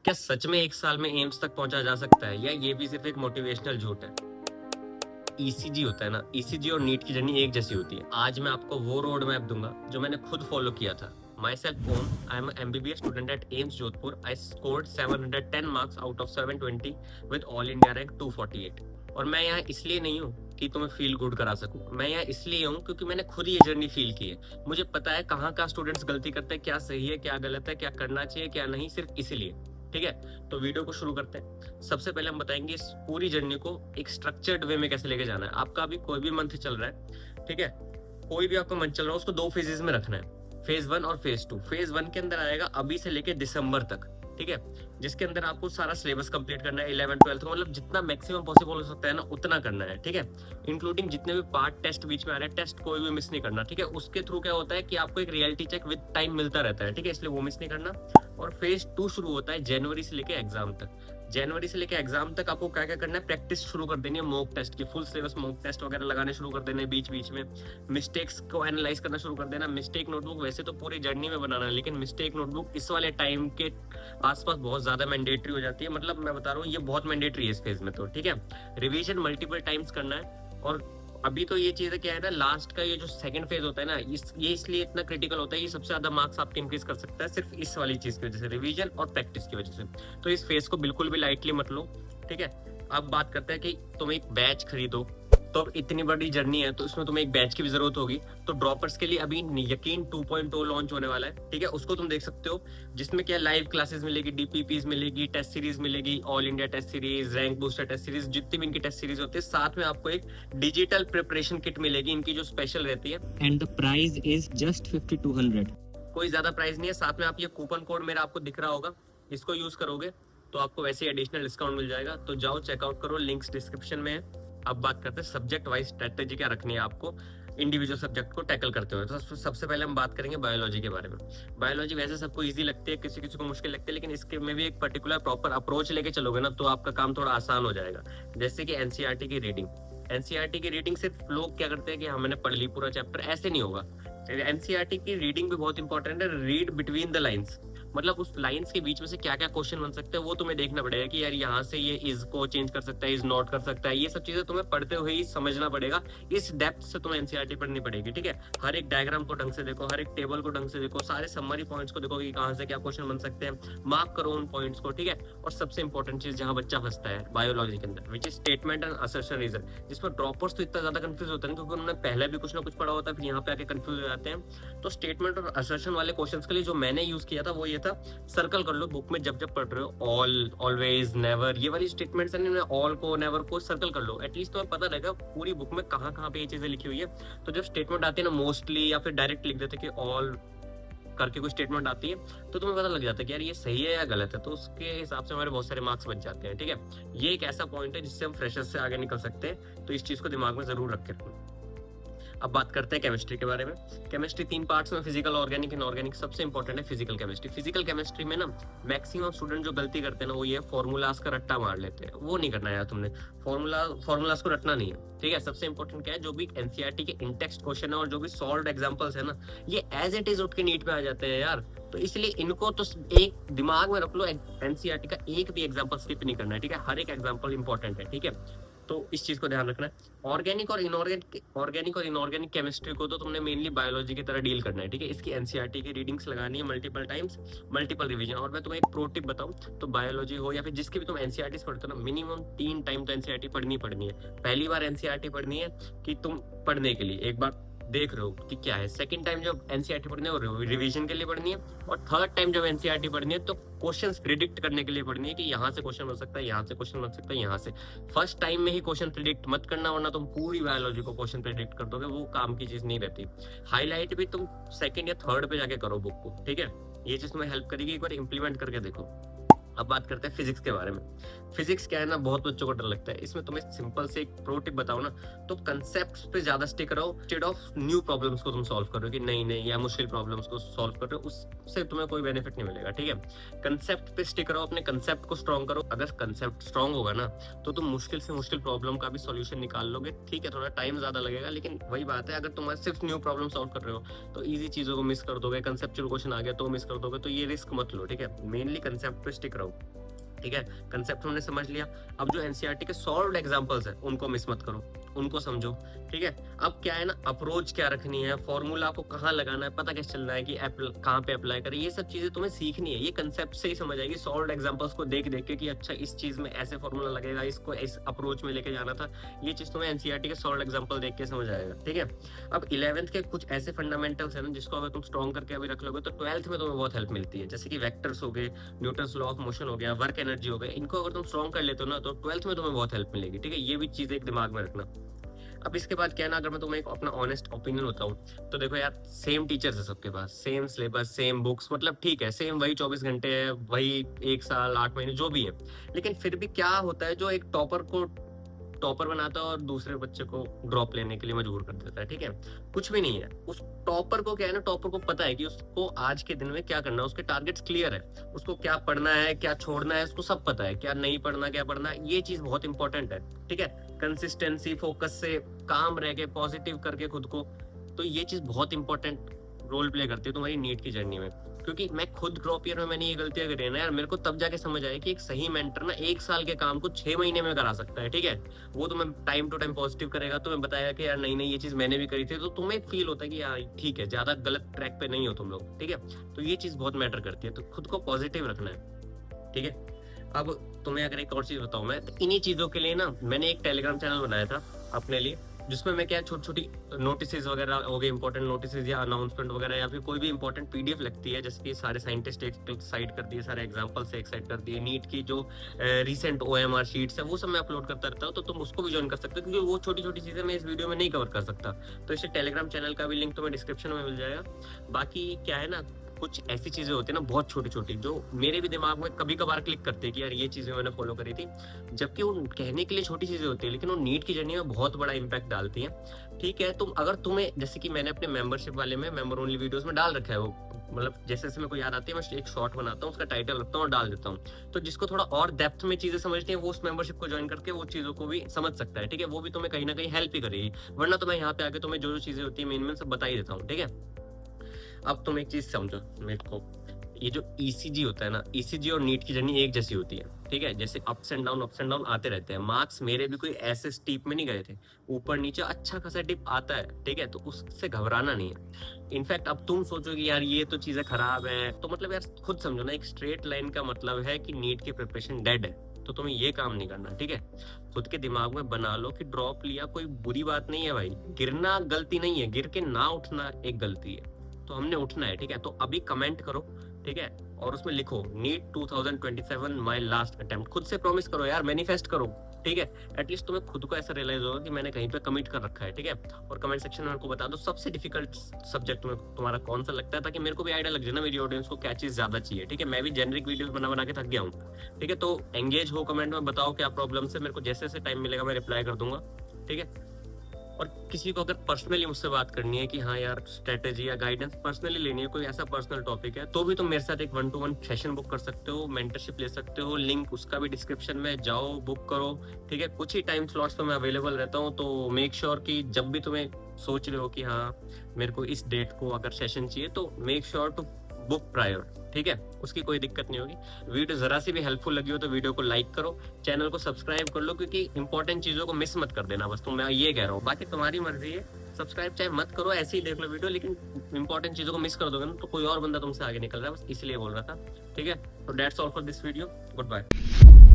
क्या सच में एक साल में एम्स तक पहुंचा जा सकता है, या ये भी सिर्फ एक मोटिवेशनल झूठ है? ईसीजी होता है ना, ईसीजी और नीट की जर्नी एक जैसी होती है। आज मैं आपको वो रोड मैप दूंगा जो मैंने खुद फॉलो किया था। My self own, I am MBBS student at AIIMS Jodhpur. I scored 710 marks out of 720 with all India rank 248। और मैं यहाँ इसलिए नहीं हूँ कि तुम्हें फील गुड करा सकूं, मैं यहाँ इसलिए हूँ क्योंकि मैंने खुद ये जर्नी फील की है। मुझे पता है कहाँ कहाँ स्टूडेंट्स गलती करते हैं, क्या सही है क्या गलत है, क्या करना चाहिए क्या नहीं, सिर्फ इसीलिए। ठीक है, तो वीडियो को शुरू करते हैं। सबसे पहले हम बताएंगे इस पूरी जर्नी को एक स्ट्रक्चर्ड वे में कैसे लेके जाना है। आपका अभी कोई भी मंथ चल रहा है, ठीक है, कोई भी आपका मंथ चल रहा है, उसको दो फेजेस में रखना है, फेज 1 और फेज 2। फेज 1 के अंदर आएगा अभी से लेके दिसंबर तक, ठीक है, जिसके अंदर आपको सारा सिलेबस कंप्लीट करना है। 11 12 मतलब जितना मैक्सिमम पॉसिबल हो सकता है ना उतना करना है, ठीक है, इंक्लूडिंग जितने भी पार्ट टेस्ट बीच में आ रहे हैं, टेस्ट कोई भी मिस नहीं करना, ठीक है। उसके थ्रू क्या होता है कि आपको एक रियलिटी चेक विद टाइम मिलता रहता है, ठीक है, इसलिए वो मिस नहीं करना। और फेज 2 शुरू होता है जनवरी से लेके एग्जाम तक। जनवरी से लेके एग्जाम तक आपको क्या क्या करना है, प्रैक्टिस शुरू कर देनी है मॉक टेस्ट की, फुल सिलेबस मॉक टेस्ट वगैरह लगाने शुरू कर देने बीच बीच में। मिस्टेक्स को एनालाइज करना शुरू कर देना। मिस्टेक नोटबुक वैसे तो पूरी जर्नी में बनाना है, लेकिन मिस्टेक नोटबुक इस वाले टाइम के आसपास बहुत ज्यादा मैंडेटरी हो जाती है। मतलब मैं बता रहा हूँ ये बहुत मैंडेटरी है इस फेज में, तो ठीक है। रिवीजन मल्टीपल टाइम्स करना है। और अभी तो ये चीज है क्या है ना, लास्ट का ये जो सेकंड फेज होता है ना, ये इसलिए इतना क्रिटिकल होता है, ये सबसे ज्यादा मार्क्स आपके इंक्रीज कर सकता है सिर्फ इस वाली चीज की वजह से, रिवीजन और प्रैक्टिस की वजह से। तो इस फेज को बिल्कुल भी लाइटली मत लो, ठीक है। अब बात करते हैं कि तुम एक बैच खरीदो, तो अब इतनी बड़ी जर्नी है तो इसमें तुम्हें एक बैच की भी जरूरत होगी। तो ड्रॉपर्स के लिए अभी यकीन 2.0 लॉन्च होने वाला है, ठीक है, उसको तुम देख सकते हो, जिसमें क्या लाइव क्लासेस मिलेगी, डीपीपीज मिलेगी, टेस्ट सीरीज मिलेगी, all India test series, rank booster test series, जितनी भी इनकी टेस्ट सीरीज होती है। साथ में आपको एक डिजिटल प्रिपरेशन किट मिलेगी इनकी जो स्पेशल रहती है, and the price is just 5200। कोई ज्यादा प्राइस नहीं है। साथ में आप ये कूपन कोड मेरा आपको दिख रहा होगा, इसको यूज करोगे तो आपको वैसे एडिशनल डिस्काउंट मिल जाएगा। तो जाओ चेकआउट करो, लिंक्स डिस्क्रिप्शन में है। अब बात करते हैं सब्जेक्ट वाइज स्ट्रेटेजी क्या रखनी है आपको इंडिविजुअल सब्जेक्ट को टैकल करते हुए। तो सबसे पहले हम बात करेंगे बायोलॉजी के बारे में। बायोलॉजी वैसे सबको इजी लगती है, किसी किसी को मुश्किल लगती है, लेकिन इसके में भी एक पर्टिकुलर प्रॉपर अप्रोच लेके चलोगे ना तो आपका काम थोड़ा आसान हो जाएगा। जैसे कि एनसीईआरटी की रीडिंग। एनसीईआरटी की रीडिंग सिर्फ लोग क्या करते हैं कि हमने पढ़ ली पूरा चैप्टर, ऐसे नहीं होगा। एनसीईआरटी की रीडिंग भी बहुत इंपॉर्टेंट है। रीड बिटवीन द लाइंस, मतलब उस लाइंस के बीच में से क्या क्या क्वेश्चन बन सकते हैं वो तुम्हें देखना पड़ेगा कि यार यहाँ से ये इज को चेंज कर सकता है, इज नॉट कर सकता है। ये सब चीजें तुम्हें पढ़ते हुए ही समझना पड़ेगा। इस डेप्थ से तुम्हें एनसीईआरटी पढ़नी पड़ेगी, ठीक है। हर एक डायग्राम को ढंग से देखो, हर एक टेबल को ढंग से देखो, सारे समरी पॉइंट्स को देखो कि कहाँ से क्या क्वेश्चन बन सकते हैं, मार्क करो उन पॉइंट्स को, ठीक है। और सबसे इंपॉर्टेंट चीज जहाँ बच्चा फंसता है बायोलॉजी के अंदर, which is statement and assertion reason, जिसमें ड्रॉपर्स तो इतना ज्यादा कंफ्यूज होते हैं क्योंकि उन्होंने पहले भी कुछ ना कुछ पढ़ा होता है, फिर यहाँ पे आके कंफ्यूज हो जाते हैं। तो स्टेटमेंट और असर्शन वाले क्वेश्चन के लिए जो मैंने यूज किया था वो ये था, सर्कल कर लो बुक में जब जब पढ़ रहे हो, ऑल, ऑलवेज, नेवर, ये वाली स्टेटमेंट्स हैं, ऑल को नेवर को सर्कल कर लो। एटलीस्ट तुम्हें पता रहेगा पूरी बुक में कहाँ कहाँ पे ये चीजें लिखी हुई है। तो जब स्टेटमेंट आती है ना मोस्टली, या फिर डायरेक्ट लिख देते कि ऑल करके कोई स्टेटमेंट आती है, तो तुम्हें पता लग जाता है कि यार ये सही है या गलत है। तो उसके हिसाब से हमारे बहुत सारे मार्क्स बच जाते हैं, ठीक है। ये एक ऐसा पॉइंट है जिससे हम फ्रेशर्स से आगे निकल सकते हैं, तो इस चीज को दिमाग में जरूर रख के रखना। अब बात करते हैं केमिस्ट्री के बारे में। केमिस्ट्री 3 पार्ट्स में, फिजिकल, ऑर्गेनिक, इनऑर्गेनिक। सबसे इंपॉर्टेंट है फिजिकल केमिस्ट्री। फिजिकल केमिस्ट्री में ना मैक्सिमम स्टूडेंट जो गलती करते हैं ना वो ये फॉर्मूलाज का रट्टा मार लेते हैं। वो नहीं करना यार तुमने, फॉर्मूलाज को रटना नहीं है, ठीक है। सबसे इंपॉर्टेंट क्या है, जो भी एनसीईआरटी के इन टेक्स्ट क्वेश्चन है और जो भी सॉल्व्ड एग्जांपल्स है ना, ये एज इट इज उठ के नीट में आ जाते हैं यार। तो इसलिए इनको तो एक दिमाग में रख लो, एनसीईआरटी का एक भी एग्जांपल स्किप नहीं करना है, ठीक है। हर एक एग्जांपल इंपॉर्टेंट है, ठीक है। तो इस चीज को ध्यान रखना है। ऑर्गेनिक और इनऑर्गेनिक केमिस्ट्री को तो तुमने मेनली बायोलॉजी की तरह डील करना है, ठीक है। इसकी एनसीईआरटी की रीडिंग्स लगानी है मल्टीपल टाइम्स, मल्टीपल रिवीजन। और मैं तुम्हें एक प्रो टिप बताऊं तो बायोलॉजी हो या फिर जिसकी भी तुम एनसीईआरटी पढ़ते हो ना, मिनिमम 3 टाइम तो एनसीईआरटी पढ़नी है। पहली बार एनसीईआरटी पढ़नी है कि तुम पढ़ने के लिए एक बार देख रहे हो कि क्या है, सेकंड टाइम जब एनसीईआरटी पढ़नी है और रिवीजन के लिए पढ़नी है, और थर्ड टाइम जब एनसीईआरटी पढ़नी है तो क्वेश्चंस प्रिडिक्ट करने के लिए पढ़नी है कि यहाँ से क्वेश्चन बन सकता है, यहाँ से क्वेश्चन बन सकता है, यहाँ से। फर्स्ट टाइम में ही क्वेश्चन प्रिडिक्ट मत करना, वरना तुम पूरी बायोलॉजी को क्वेश्चन प्रिडिक्ट कर दोगे, वो काम की चीज नहीं रहती। हाईलाइट भी तुम सेकंड या थर्ड पे जाके करो बुक को, ठीक है। ये चीज तुम्हें हेल्प करेगी, एक बार इंप्लीमेंट करके देखो। अब बात करते हैं फिजिक्स के बारे में। फिजिक्स क्या है ना, बहुत बच्चों को डर लगता है। इसमें तुम्हें सिंपल से एक प्रो टिप बताओ ना, तो कंसेप्ट्स पे ज्यादा स्टिक रहो इंस्टेड ऑफ न्यू प्रॉब्लम्स को तुम सॉल्व कर रहे हो कि नहीं नहीं, या मुश्किल प्रॉब्लम्स को सॉल्व कर रहे हो, उससे तुम्हें कोई बेनिफिट नहीं मिलेगा, ठीक है। कंसेप्ट पे स्टिक रहो, अपने कंसेप्ट को स्ट्रॉन्ग करो। अगर कंसेप्ट स्ट्रॉन्ग होगा ना तो तुम मुश्किल से मुश्किल प्रॉब्लम का भी सॉल्यूशन निकाल लोगे, ठीक है। थोड़ा टाइम ज्यादा लगेगा, लेकिन वही बात है, अगर तुम सिर्फ न्यू प्रॉब्लम सॉल्व कर रहे हो तो ईजी चीजों को मिस कर दोगे, कंसेप्चुअल क्वेश्चन आ गया तो मिस कर दोगे। तो ये रिस्क मत लो, ठीक है। मेनली कंसेप्ट पे स्टिक रहो। ठीक है, कंसेप्ट हमने समझ लिया। अब जो एनसीईआरटी के सॉल्व्ड एग्जांपल्स है उनको मिस मत करो, उनको समझो। ठीक है, अब क्या है ना, अप्रोच क्या रखनी है, फॉर्मूला को कहाँ लगाना है, पता कैसे चलना है कि कहाँ पे अप्लाई करें, ये सब चीजें तुम्हें सीखनी है। ये कंसेप्ट से ही समझ आएगी सॉल्व्ड एग्जांपल्स को देख देख के कि अच्छा इस चीज में ऐसे फॉर्मूला लगेगा, इसको इस अप्रोच में लेके जाना था। ये चीज तुम्हें एनसीईआरटी के सॉल्व्ड एग्जांपल देख के समझ आएगा। ठीक है, अब 11th के कुछ ऐसे फंडामेंटल्स है ना जिसको अगर तुम स्ट्रॉन्ग करके अभी रख लोगे तो 12th में तुम्हें बहुत हेल्प मिलती है। जैसे कि वेक्टर्स हो गए, न्यूटन्स लॉ ऑफ मोशन हो गया, वर्क एनर्जी हो गया, इनको अगर तुम स्ट्रॉन्ग कर लेते हो ना तो 12th में तुम्हें बहुत हेल्प मिलेगी। ठीक है, ये भी चीज एक दिमाग में रखना। अब इसके बाद क्या है ना, अगर मैं तुम्हें एक अपना ऑनेस्ट ओपिनियन बताऊं तो देखो यार, सेम टीचर्स है सबके पास, सेम सिलेबस, सेम बुक्स, मतलब ठीक है सेम वही 24 घंटे है, वही 1 साल 8 महीने जो भी है, लेकिन फिर भी क्या होता है, जो एक टॉपर को टॉपर बनाता है और दूसरे बच्चे को ड्रॉप लेने के लिए मजबूर कर देता है। ठीक है, कुछ भी नहीं है, उस टॉपर को क्या है ना, टॉपर को पता है कि उसको आज के दिन में क्या करना है, उसके टारगेट्स क्लियर है, उसको क्या पढ़ना है, क्या छोड़ना है, उसको सब पता है, क्या नहीं पढ़ना, क्या पढ़ना है। ये चीज बहुत इंपॉर्टेंट है। ठीक है, कंसिस्टेंसी, फोकस से काम रह के, पॉजिटिव करके खुद को, तो ये चीज बहुत इंपॉर्टेंट रोल प्ले करती है तुम्हारी नीट की जर्नी में। क्योंकि मैं खुद ड्रॉप ईयर में मैंने ये गलतियां करी है ना यार, मेरे को तब जाके समझ आया कि एक सही मेंटर ना 1 साल के काम को 6 महीने में करा सकता है। ठीक है, वो तुम्हें टाइम टू टाइम पॉजिटिव करेगा, तुम्हें बताएगा कि यार नहीं नहीं ये चीज मैंने भी करी थी, तो तुम्हें फील होता है कि यार ठीक है, ज्यादा गलत ट्रैक पे नहीं हो तुम लोग। ठीक है, तो ये चीज बहुत मैटर करती है, तो खुद को पॉजिटिव रखना है। ठीक है, अब तुम्हें अगर एक और चीज बताऊं मैं, तो इन्हीं चीजों के लिए ना मैंने एक टेलीग्राम चैनल बनाया था अपने लिए, जिसमें मैं क्या छोटी छोटी नोटिस वगैरह हो गए, इंपॉर्टेंट नोटिस या अनाउंसमेंट वगैरह, या फिर कोई भी इंपॉर्टेंट पीडीएफ लगती है, जैसे कि सारे साइंटिस्ट एक साइड कर दिए, सारे एग्जांपल्स एक साइड कर दिए, नीट की जो रिसेंट ओएमआर शीट्स है वो सब मैं अपलोड करता रहता हूँ, तो तुम उसको भी ज्वाइन कर सकते हो, क्योंकि वो छोटी छोटी चीजें मैं इस वीडियो में नहीं कवर कर सकता। तो इसे टेलीग्राम चैनल का भी लिंक तुम्हें डिस्क्रिप्शन में मिल जाएगा। बाकी क्या है ना, कुछ ऐसी चीजें होती है ना बहुत छोटी छोटी, जो मेरे भी दिमाग में कभी कभार क्लिक करती है कि यार ये चीजें मैंने फॉलो करी थी, जबकि वो कहने के लिए छोटी चीजें होती है, लेकिन वो नीट की जर्नी में बहुत बड़ा इंपैक्ट डालती है। ठीक है, तुम अगर तुम्हें, जैसे कि मैंने अपने मेंबरशिप वाले में मेंबर ओनली वीडियोस में डाल रखा है, वो मतलब जैसे जैसे मेरे को याद आती है मैं एक शॉर्ट बनाता हूँ, उसका टाइटल रखता हूँ और डाल देता हूँ। तो जिसको थोड़ा और डेप्थ में चीजें समझनी है वो उस मेंबरशिप को ज्वाइन करके वो चीजों को भी समझ सकता है। ठीक है, वो भी तुम्हें कहीं ना कहीं हेल्प ही करेगी, वरना तो मैं यहाँ पे आके तुम्हें जो जो चीजें होती है मेन मेन सब बता ही देता हूँ। ठीक है, अब तुम एक चीज समझो मेरे को, ये जो ईसीजी होता है ना, ईसीजी और नीट की जर्नी एक जैसी होती है। ठीक है, जैसे अप्स एंड डाउन आते रहते हैं, मार्क्स मेरे भी कोई ऐसे स्टीप में नहीं गए थे, ऊपर नीचे अच्छा खासा डिप आता है। ठीक है, तो उससे घबराना नहीं है। इनफैक्ट अब तुम सोचो कि यार ये तो चीजें खराब है, तो मतलब यार खुद समझो ना, एक स्ट्रेट लाइन का मतलब है कि नीट की प्रिपरेशन डेड है, तो तुम्हें ये काम नहीं करना। ठीक है, खुद के दिमाग में बना लो कि ड्रॉप लिया कोई बुरी बात नहीं है भाई, गिरना गलती नहीं है, गिर के ना उठना एक गलती है, तो हमने उठना है। ठीक है, तो अभी कमेंट करो, ठीक है, और उसमें लिखो नीट 2027 माय लास्ट अटेम्प्ट, खुद से प्रॉमिस करो यार, मैनिफेस्ट करो। ठीक है, एटलीस्ट तुम्हें खुद को ऐसा रियलाइज होगा कि मैंने कहीं पे कमिट कर रखा है। ठीक है, और कमेंट सेक्शन में मेरे को बता दो सबसे डिफिकल्ट सब्जेक्ट तुम्हारा कौन सा लगता है, ताकि मेरे को भी आइडिया लग जाए ना मेरी ऑडियंस को क्या चीज ज्यादा चाहिए। ठीक है, मैं भी जेनरिक वीडियोस बना बना के थक गया हूँ। ठीक है, तो एंगेज हो, कमेंट में बताओ क्या प्रॉब्लम है, मेरे को जैसे जैसे टाइम मिलेगा मैं रिप्लाई कर दूंगा। ठीक है, और किसी को अगर पर्सनली मुझसे बात करनी है कि हाँ यार स्ट्रेटेजी या गाइडेंस पर्सनली लेनी है, कोई ऐसा पर्सनल टॉपिक है, तो भी तुम मेरे साथ एक 1-to-1 सेशन बुक कर सकते हो, मेंटरशिप ले सकते हो, लिंक उसका भी डिस्क्रिप्शन में, जाओ बुक करो। ठीक है, कुछ ही टाइम स्लॉट्स पे मैं अवेलेबल रहता हूँ, तो मेक श्योर कि जब भी तुम्हें सोच रहे हो कि हाँ मेरे को इस डेट को अगर सेशन चाहिए, तो make sure to book prior. ठीक है, उसकी कोई दिक्कत नहीं होगी। वीडियो जरा सी भी हेल्पफुल लगी हो तो वीडियो को लाइक करो, चैनल को सब्सक्राइब कर लो, क्योंकि इंपॉर्टेंट चीजों को मिस मत कर देना, बस तो मैं ये कह रहा हूँ, बाकी तुम्हारी मर्जी है, सब्सक्राइब चाहे मत करो, ऐसे ही देख लो वीडियो, लेकिन इंपॉर्टेंट चीजों को मिस कर दोगे ना तो कोई और बंदा तुमसे आगे निकल रहा है, बस इसलिए बोल रहा था। ठीक है, तो that's all for this video, good bye.